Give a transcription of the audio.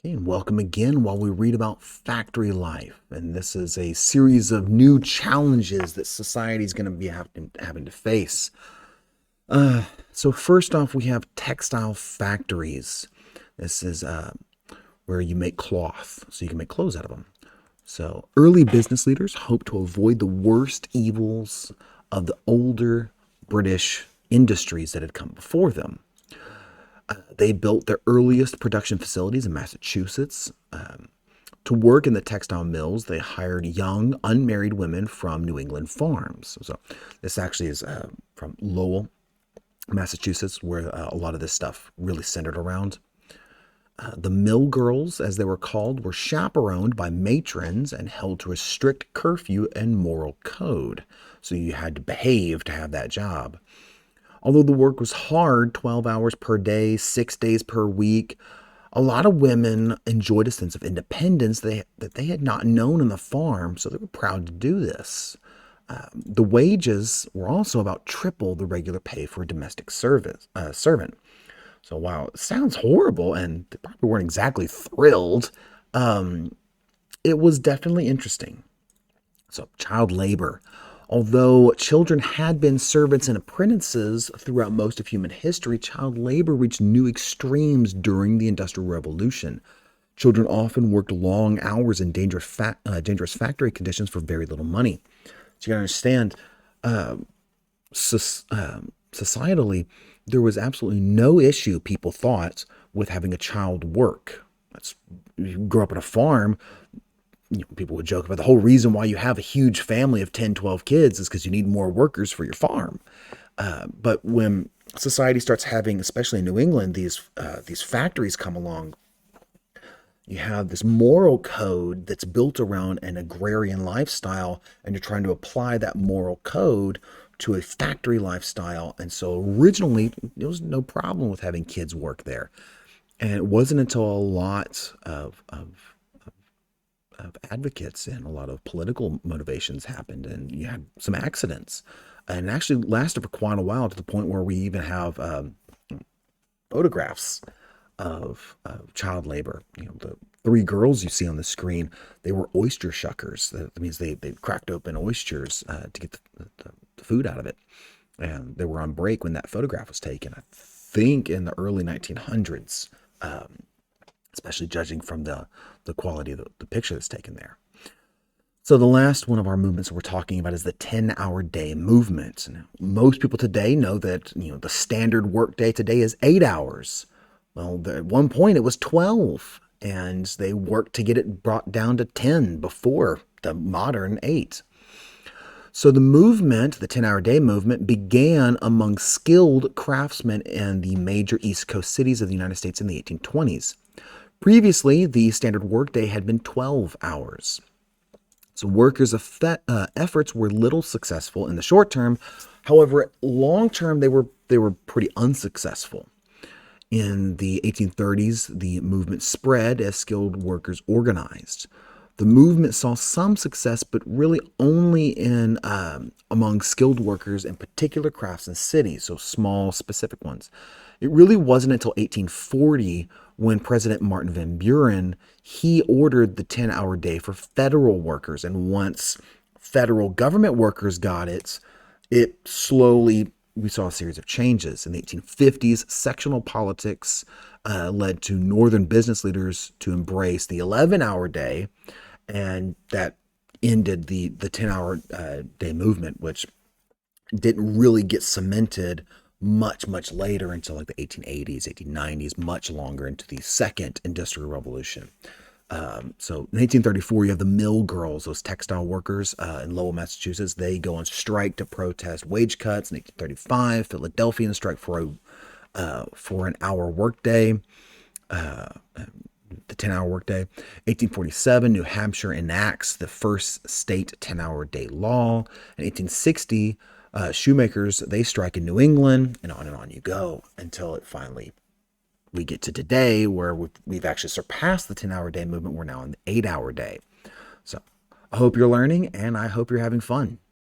Okay, and welcome again while we read about factory life. And this is a series of new challenges that society is going to be having to face. So first off, we have textile factories. This is where you make cloth, so you can make clothes out of them. So early business leaders hoped to avoid the worst evils of the older British industries that had come before them. They built their earliest production facilities in Massachusetts. To work in the textile mills, they hired young, unmarried women from New England farms. So this actually is from Lowell, Massachusetts, where a lot of this stuff really centered around. The mill girls, as they were called, were chaperoned by matrons and held to a strict curfew and moral code. So you had to behave to have that job. Although the work was hard, 12 hours per day, 6 days per week, a lot of women enjoyed a sense of independence that they had not known on the farm, so they were proud to do this. The wages were also about triple the regular pay for a domestic servant. So while it sounds horrible and they probably weren't exactly thrilled, it was definitely interesting. So child labor. Although children had been servants and apprentices throughout most of human history, child labor reached new extremes during the Industrial Revolution. Children often worked long hours in dangerous factory conditions for very little money. So you got to understand, societally, there was absolutely no issue, people thought, with having a child work. You grew up on a farm, people would joke about the whole reason why you have a huge family of 10, 12 kids is because you need more workers for your farm. But when society starts having, especially in New England, these factories come along, you have this moral code that's built around an agrarian lifestyle, and you're trying to apply that moral code to a factory lifestyle. And so originally, there was no problem with having kids work there. And it wasn't until a lot of advocates and a lot of political motivations happened, and you had some accidents, and it actually lasted for quite a while to the point where we even have photographs of child labor. The three girls you see on the screen, they were oyster shuckers. That means they cracked open oysters to get the food out of it, and they were on break when that photograph was taken. I think in the early 1900s. Especially judging from the quality of the picture that's taken there. So the last one of our movements we're talking about is the 10-hour day movement. Now, most people today know that the standard work day today is 8 hours. Well, at one point it was 12, and they worked to get it brought down to 10 before the modern 8. So the movement, the 10-hour day movement, began among skilled craftsmen in the major East Coast cities of the United States in the 1820s. Previously, the standard workday had been 12 hours. So workers' efforts were little successful in the short term. However, long term, they were pretty unsuccessful. In the 1830s, the movement spread as skilled workers organized. The movement saw some success, but really only in among skilled workers in particular crafts and cities, so small, specific ones. It really wasn't until 1840 when President Martin Van Buren, he ordered the 10-hour day for federal workers. And once federal government workers got it, we saw a series of changes. In the 1850s, sectional politics led to northern business leaders to embrace the 11-hour day, and that ended the 10-hour day movement, which didn't really get cemented much later until like the 1880s, 1890s, much longer into the second industrial revolution. So in 1834, you have the mill girls, those textile workers in Lowell, Massachusetts. They go on strike to protest wage cuts. In 1835, Philadelphians strike for an hour workday, the 10-hour workday. 1847, New Hampshire enacts the first state 10-hour day law. In 1860, shoemakers, they strike in New England, and on you go until it finally we get to today, where we've actually surpassed the 10-hour day movement. We're now in the 8-hour day. So I hope you're learning, and I hope you're having fun.